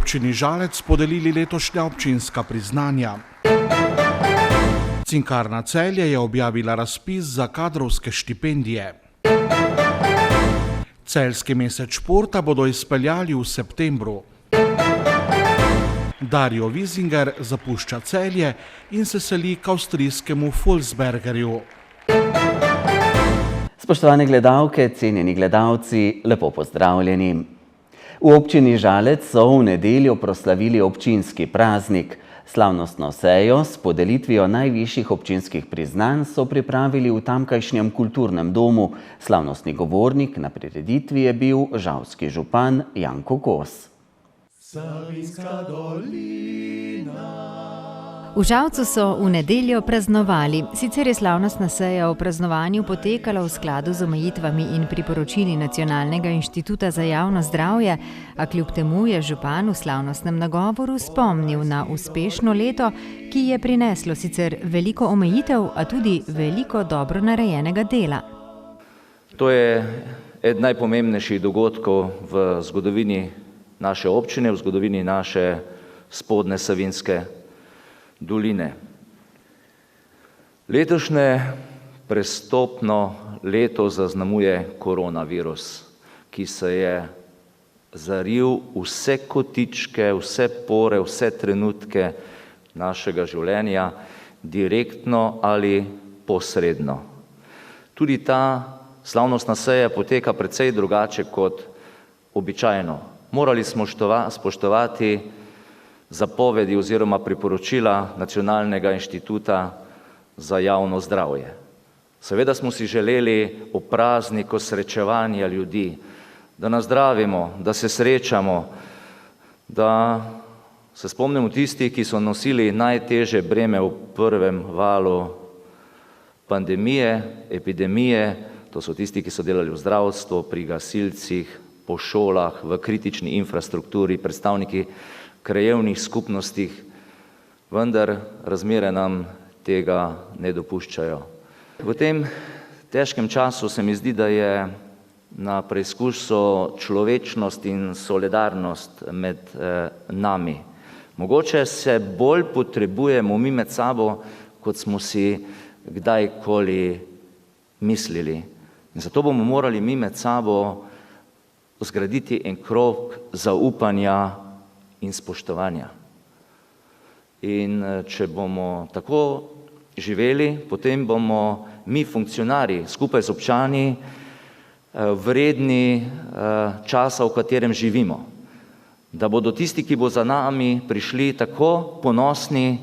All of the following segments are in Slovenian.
občini Žalec podelili letošnja občinska priznanja. Cinkarna Celje je objavila razpis za kadrovske štipendije. Celjski mesec športa bodo izpeljali v septembru. Dario Wiesinger zapušča Celje in se seli k avstrijskemu Volksbergerju. Spoštovane gledalke, cenjeni gledalci, lepo pozdravljeni. V občini Žalec so v nedeljo proslavili občinski praznik. Slavnostno sejo s podelitvijo najvišjih občinskih priznanj so pripravili v tamkajšnjem kulturnem domu. Slavnostni govornik na prireditvi je bil žalski župan Janko Kos. Savinjska dolina. V Žalcu so v nedeljo praznovali. Sicer je slavnostna seja o praznovanju potekala v skladu z omejitvami in priporočili Nacionalnega inštituta za javno zdravje, a kljub temu je župan v slavnostnem nagovoru spomnil na uspešno leto, ki je prineslo sicer veliko omejitev, a tudi veliko dobro narejenega dela. To je eden najpomembnejših dogodkov v zgodovini naše občine, v zgodovini naše spodnje Savinjske doline. Letošnje prestopno leto zaznamuje koronavirus, ki se je zaril vse kotičke, vse pore, vse trenutke našega življenja, direktno ali posredno. Tudi ta slavnostna seja poteka precej drugače kot običajno. Morali smo spoštovati zapovedi oziroma priporočila Nacionalnega inštituta za javno zdravje. Seveda smo si želeli ob prazniku srečevanja ljudi, da nazdravimo, da se srečamo, da se spomnimo tistih, ki so nosili najtežje breme v prvem valu pandemije, epidemije, to so tisti, ki so delali v zdravstvu, pri gasilcih, po šolah, v kritični infrastrukturi, predstavniki krajevnih skupnostih, vendar razmere nam tega ne dopuščajo. V tem težkem času se mi zdi, da je na preizkusu človečnost in solidarnost med nami. Mogoče se bolj potrebujemo mi med sabo, kot smo si kdajkoli mislili. In zato bomo morali mi med sabo zgraditi en krog zaupanja in spoštovanja. In če bomo tako živeli, potem bomo mi funkcionarji skupaj z občani vredni časa, v katerem živimo. Da bodo tisti, ki bo za nami prišli, tako ponosni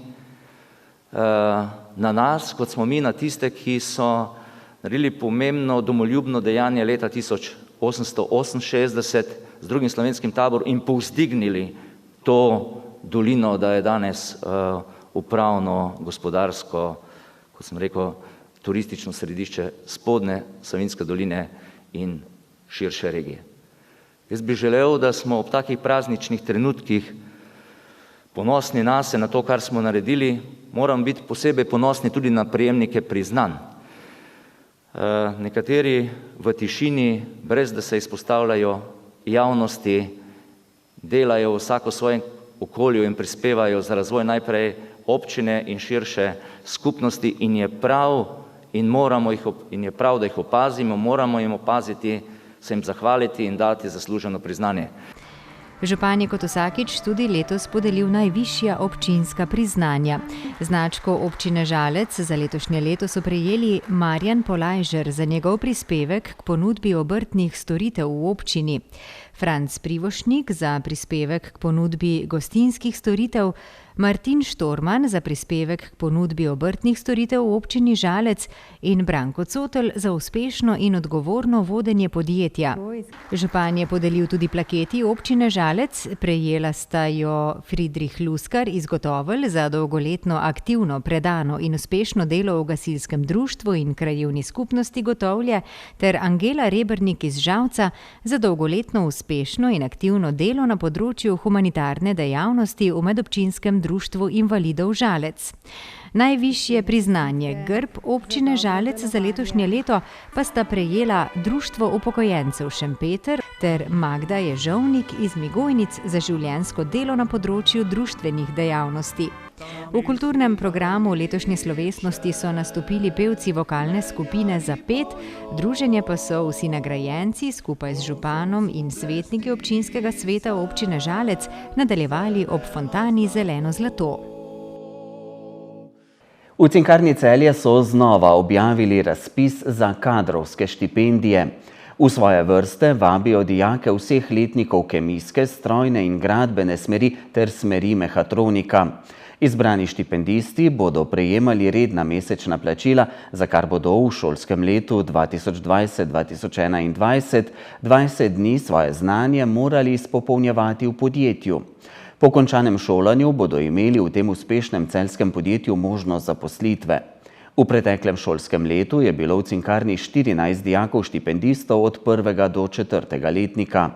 na nas, kot smo mi na tiste, ki so naredili pomembno domoljubno dejanje leta 1868 z drugim slovenskim taborom in povzdignili to dolino, da je danes upravno, gospodarsko, kot sem rekel, turistično središče spodnje Savinjske doline in širše regije. Jaz bi želel, da smo ob takih prazničnih trenutkih ponosni nase, na to, kar smo naredili. Moramo biti posebej ponosni tudi na prejemnike priznanj. Nekateri v tišini, brez da se izpostavljajo javnosti, delajo vsako v svojem okolju in prispevajo za razvoj najprej občine in širše skupnosti in je prav, da jih opazimo, moramo jim opaziti, se jim zahvaliti in dati zasluženo priznanje. Župan je kot vsakič tudi letos podelil najvišja občinska priznanja. Značko občine Žalec za letošnje leto so prejeli Marjan Polajžer za njegov prispevek k ponudbi obrtnih storitev v občini, Franc Privošnik za prispevek k ponudbi gostinskih storitev, Martin Štorman za prispevek k ponudbi obrtnih storitev v občini Žalec in Branko Cotelj za uspešno in odgovorno vodenje podjetja. Župan je podelil tudi plaketi občine Žalec, prejela sta jo Friedrich Luskar iz Gotovelj za dolgoletno aktivno, predano in uspešno delo v gasilskem društvu in krajevni skupnosti Gotovlje ter Angela Rebernik iz Žalca za dolgoletno uspešno in aktivno delo na področju humanitarne dejavnosti v medobčinskem društvu Društvu invalidov Žalec. Najvišje priznanje grb občine Žalec za letošnje leto pa sta prejela Društvo upokojencev Šempeter ter Magda Ježovnik iz Migojnic za življenjsko delo na področju društvenih dejavnosti. V kulturnem programu letošnje slovesnosti so nastopili pevci vokalne skupine Zapet, druženje pa so vsi nagrajenci skupaj z županom in svetniki občinskega sveta občine Žalec nadaljevali ob fontani Zeleno zlato. V Cinkarni Celje so znova objavili razpis za kadrovske štipendije. V svoje vrste vabijo dijake vseh letnikov kemijske, strojne in gradbene smeri ter smeri mehatronika. Izbrani štipendisti bodo prejemali redna mesečna plačila, za kar bodo v šolskem letu 2020-2021 20 dni svoje znanje morali izpopolnjevati v podjetju. Po končanem šolanju bodo imeli v tem uspešnem celjskem podjetju možnost zaposlitve. V preteklem šolskem letu je bilo v Cinkarni 14 dijakov štipendistov od 1. do 4. letnika.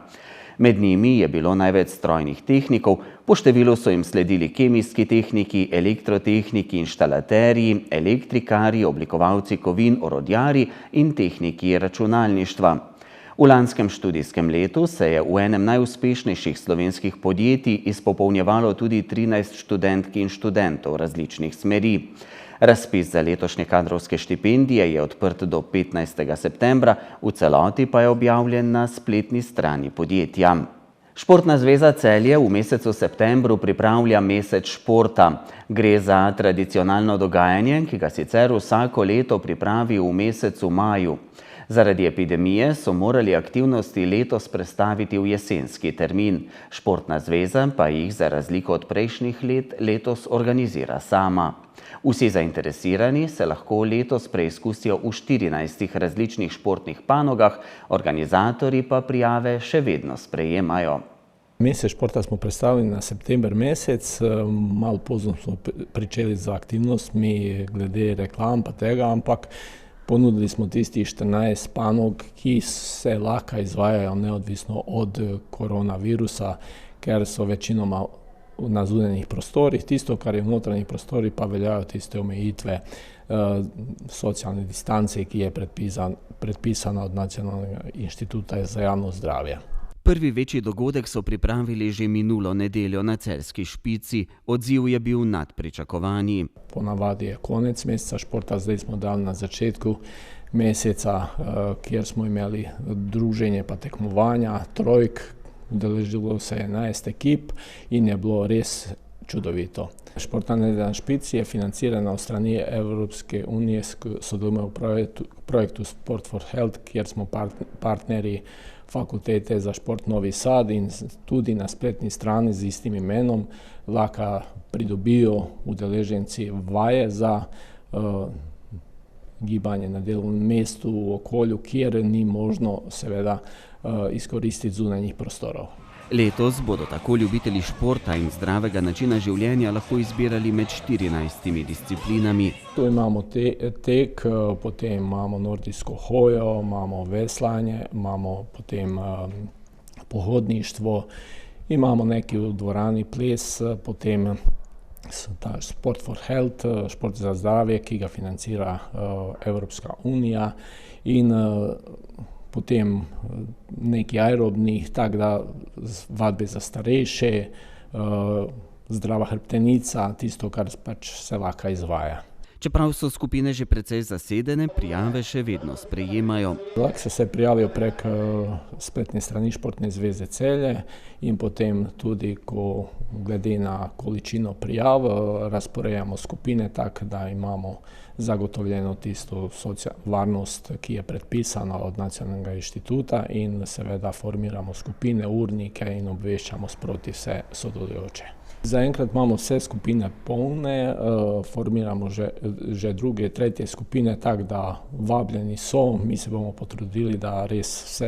Med njimi je bilo največ strojnih tehnikov, po številu so jim sledili kemijski tehniki, elektrotehniki, inštalaterji, elektrikarji, oblikovalci kovin, orodjarji in tehniki računalništva. V lanskem študijskem letu se je v enem najuspešnejših slovenskih podjetij izpopolnjevalo tudi 13 študentk in študentov različnih smeri. Razpis za letošnje kadrovske štipendije je odprt do 15. septembra, v celoti pa je objavljen na spletni strani podjetja. Športna zveza Celje v mesecu septembru pripravlja mesec športa. Gre za tradicionalno dogajanje, ki ga sicer vsako leto pripravi v mesecu maju. Zaradi epidemije so morali aktivnosti letos prestaviti v jesenski termin. Športna zveza pa jih za razliko od prejšnjih let letos organizira sama. Vsi zainteresirani se lahko letos preizkusijo v 14 različnih športnih panogah, organizatorji pa prijave še vedno sprejemajo. Mesec športa smo predstavili na september mesec, malo pozno smo pričeli z aktivnostmi glede reklam pa tega, ampak ponudili smo tistih 14 panog, ki se lahko izvajajo neodvisno od koronavirusa, ker so večinoma na zunanjih prostorih. Tisto, kar je v notranjih prostorih, pa veljajo tiste omejitve socialne distance, ki je predpisana od Nacionalnega inštituta za javno zdravje. Prvi večji dogodek so pripravili že minulo nedeljo na Celjski Špici. Odziv je bil nad pričakovanji. Ponavadi je konec meseca športa, zdaj smo dali na začetku meseca, kjer smo imeli druženje pa tekmovanja, trojk, udeležilo se je 11 ekip in je bilo res čudovito. Športna nedelja na Špici je financirana od strani Evropske unije, sodelujemo v projektu Sport for Health, kjer smo partneri Fakultete za šport Novi Sad in tudi na spletni strani z istim imenom lahko pridobijo udeleženci vaje za gibanje na delovnem mestu v okolju, kjer ni možno seveda izkoristiti zunanjih prostorov. Letos bodo tako ljubitelji športa in zdravega načina življenja lahko izbirali med 14 disciplinami. Tu imamo tek, potem imamo nordijsko hojo, imamo veslanje, imamo potem pohodništvo, imamo neki v dvorani ples, potem ta Sport for Health, šport za zdravje, ki ga financira Evropska unija in potem neki aerobni, tako da vadbe za starejše, zdrava hrbtenica, tisto, kar pač se lahko izvaja. Čeprav so skupine že precej zasedene, prijave še vedno sprejemajo. Lahko se prijavijo prek spletne strani Športne zveze Celje in potem tudi, ko glede na količino prijav, razporejamo skupine tako, da imamo zagotovljeno tisto varnost, ki je predpisana od Nacionalnega inštituta in seveda formiramo skupine, urnike in obveščamo sproti vse sodelujoče. Zaenkrat imamo vse skupine polne, formiramo že druge, tretje skupine, tako da vabljeni so, mi se bomo potrudili, da res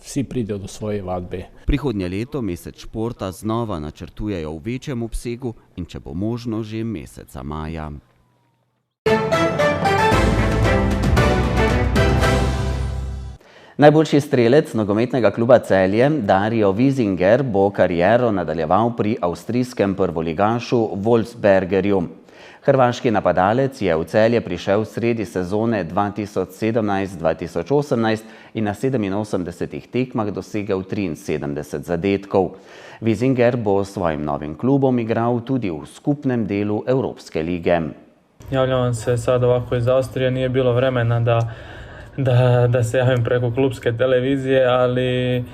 vsi pridejo do svoje vadbe. Prihodnje leto mesec športa znova načrtujejo v večjem obsegu in če bo možno že meseca maja. Najboljši strelec nogometnega kluba Celje, Dario Wiesinger, bo kariero nadaljeval pri avstrijskem prvoligašu Wolfsbergerju. Hrvaški napadalec je v Celje prišel sredi sezone 2017-2018 in na 87 tekmah dosegel 73 zadetkov. Wiesinger bo s svojim novim klubom igral tudi v skupnem delu Evropske lige. Javljam se sad ovako iz Austrije, nije bilo vremena da se javim preko klubske televizije, ali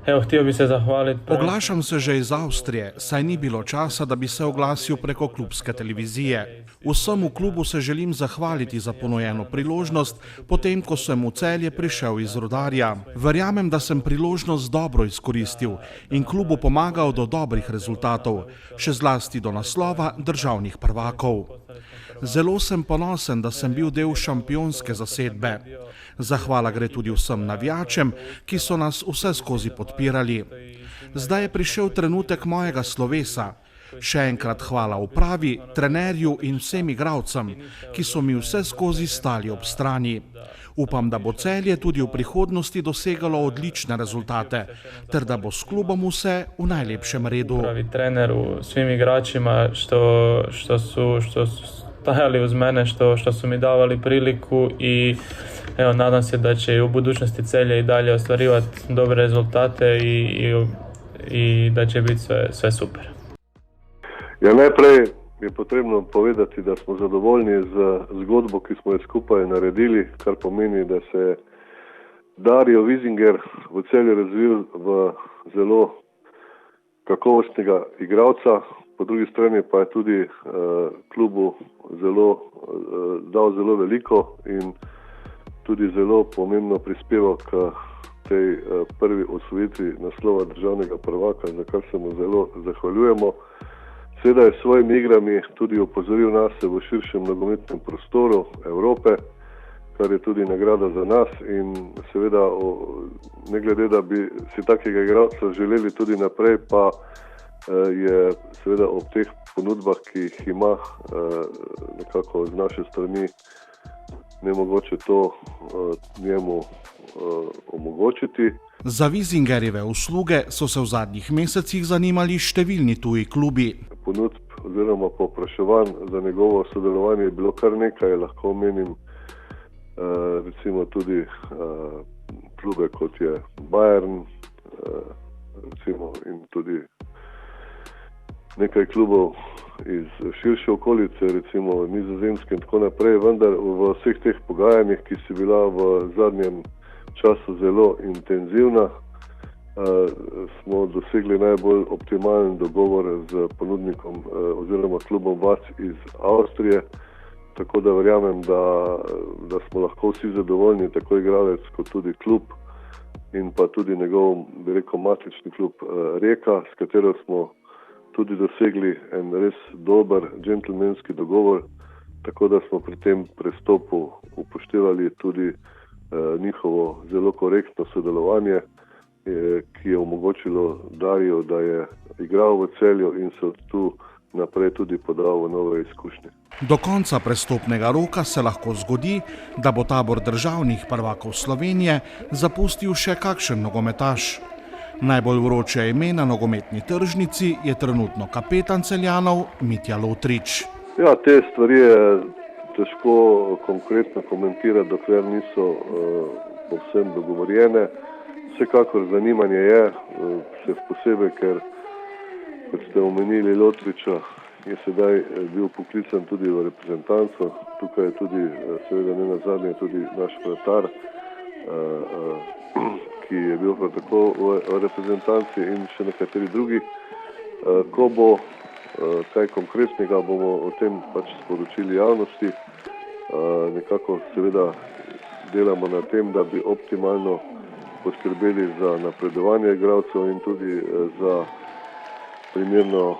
evo, htio bi se zahvaliti. Oglašam se že iz Avstrije, saj ni bilo časa, da bi se oglasil preko klubske televizije. Vsem v klubu se želim zahvaliti za ponujeno priložnost, potem ko sem v Celje prišel iz Rudarja. Verjamem, da sem priložnost dobro izkoristil in klubu pomagal do dobrih rezultatov, še zlasti do naslova državnih prvakov. Zelo sem ponosen, da sem bil del šampionske zasedbe. Zahvala gre tudi vsem navijačem, ki so nas vse skozi podpirali. Zdaj je prišel trenutek mojega slovesa. Še enkrat hvala upravi, trenerju in vsem igralcem, ki so mi vse skozi stali ob strani. Upam, da bo Celje tudi v prihodnosti dosegalo odlične rezultate, ter da bo s klubom vse v najlepšem redu. Pravi treneru, svim igračima što su stajali uz mene, što su mi davali priliku i evo, nadam se da će i u budućnosti Celje i dalje ostvarivati dobre rezultate i da će biti sve super. Ja, najprej je potrebno povedati, da smo zadovoljni z zgodbo, ki smo jo skupaj naredili, kar pomeni, da se je Dario Wiesinger v Celju razvil v zelo kakovostnega igralca, po drugi strani pa je tudi klubu dal zelo veliko in tudi zelo pomembno prispeval k tej prvi osvojitvi naslova državnega prvaka, za kar se mu zelo zahvaljujemo. Seveda je s svojimi igrami tudi opozoril nas v širšem nogometnem prostoru Evrope, kar je tudi nagrada za nas in seveda ne glede, da bi si takega igralca želeli tudi naprej, pa je seveda ob teh ponudbah, ki jih ima nekako z naše strani, nemogoče to njemu omogočiti. Za Wiesingerjeve usluge so se v zadnjih mesecih zanimali številni tuji klubi. Ponudb oziroma povpraševanj za njegovo sodelovanje je bilo kar nekaj, lahko omenim recimo tudi klube kot je Bayern recimo in tudi nekaj klubov iz širše okolice, recimo Nizozemske in tako naprej, vendar v vseh teh pogajanjih, ki so bila v zadnjem času zelo intenzivna, smo dosegli najbolj optimalen dogovor z ponudnikom oziroma klubom VAC iz Avstrije, tako da verjamem, da smo lahko vsi zadovoljni, tako igralec kot tudi klub in pa tudi njegov, bi rekel, matični klub Rijeka, s katero smo tudi dosegli en res dober džentelmenski dogovor, tako da smo pri tem prestopu upoštevali tudi njihovo zelo korektno sodelovanje, ki je omogočilo Dariju, da je igral v Celju in se od tu naprej tudi podal v nove izkušnje. Do konca prestopnega roka se lahko zgodi, da bo tabor državnih prvakov Slovenije zapustil še kakšen nogometaš. Najbolj vroče ime na nogometni tržnici je trenutno kapetan Celjanov Mitja Lotrič. Ja, te stvari je težko konkretno komentirati, dokler niso povsem dogovorjene. Vsekakor zanimanje je, še posebej, ker, kot ste omenili Lotriča, je sedaj bil poklican tudi v reprezentanco. Tukaj je tudi, seveda ne nazadnje, tudi naš vratar, ki je bil prav tako v reprezentanci in še nekateri drugi. Ko bo kaj konkretnega, bomo o tem pač sporočili javnosti. Nekako seveda delamo na tem, da bi optimalno poskrbeli za napredovanje igralcev in tudi za primerno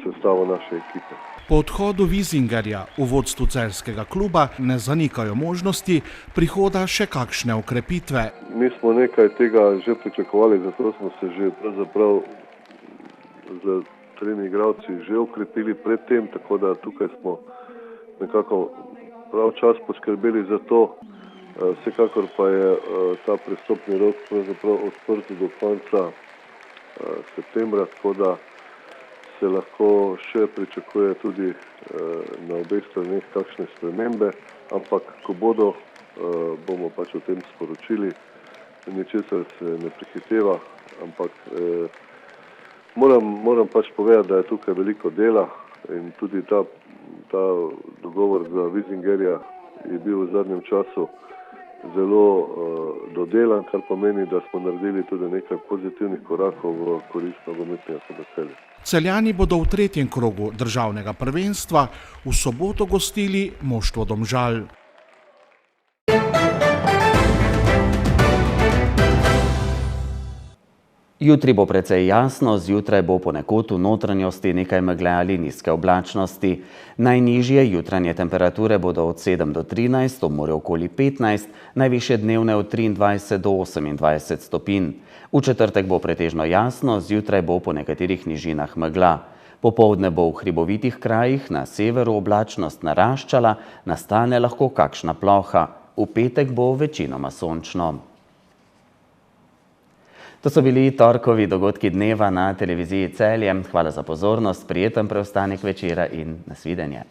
sestavo naše ekipe. Po odhodu Wiesingerja v vodstvu celjskega kluba ne zanikajo možnosti prihoda še kakšne okrepitve. Mi smo nekaj tega že pričakovali, zato smo se že pravzaprav z 3 igralci že okrepili predtem, tako da tukaj smo nekako prav čas poskrbeli za to. Vsekakor pa je ta prestopni rok pravzaprav odprt do konca septembra, tako da se lahko še pričakuje tudi na obeh straneh kakšne spremembe, ampak ko bodo, bomo pač o tem sporočili, ničesar se ne prehiteva, ampak moram pač povedati, da je tukaj veliko dela in tudi ta dogovor za Wisingerja je bil v zadnjem času zelo dodelan, kar pomeni, da smo naredili tudi nekaj pozitivnih korakov v korist nogometnega podeželja. Celjani bodo v tretjem krogu državnega prvenstva v soboto gostili moštvo Domžal. Jutri bo precej jasno, zjutraj bo ponekod v notranjosti nekaj megle ali nizke oblačnosti. Najnižje jutranje temperature bodo od 7 do 13, ob morju okoli 15, najvišje dnevne od 23 do 28 stopinj. V četrtek bo pretežno jasno, zjutraj bo po nekaterih nižinah megla. Popoldne bo v hribovitih krajih na severu oblačnost naraščala, nastane lahko kakšna ploha. V petek bo večinoma sončno. To so bili torkovi dogodki dneva na televiziji Celje. Hvala za pozornost, prijeten preostanek večera in nasvidenje.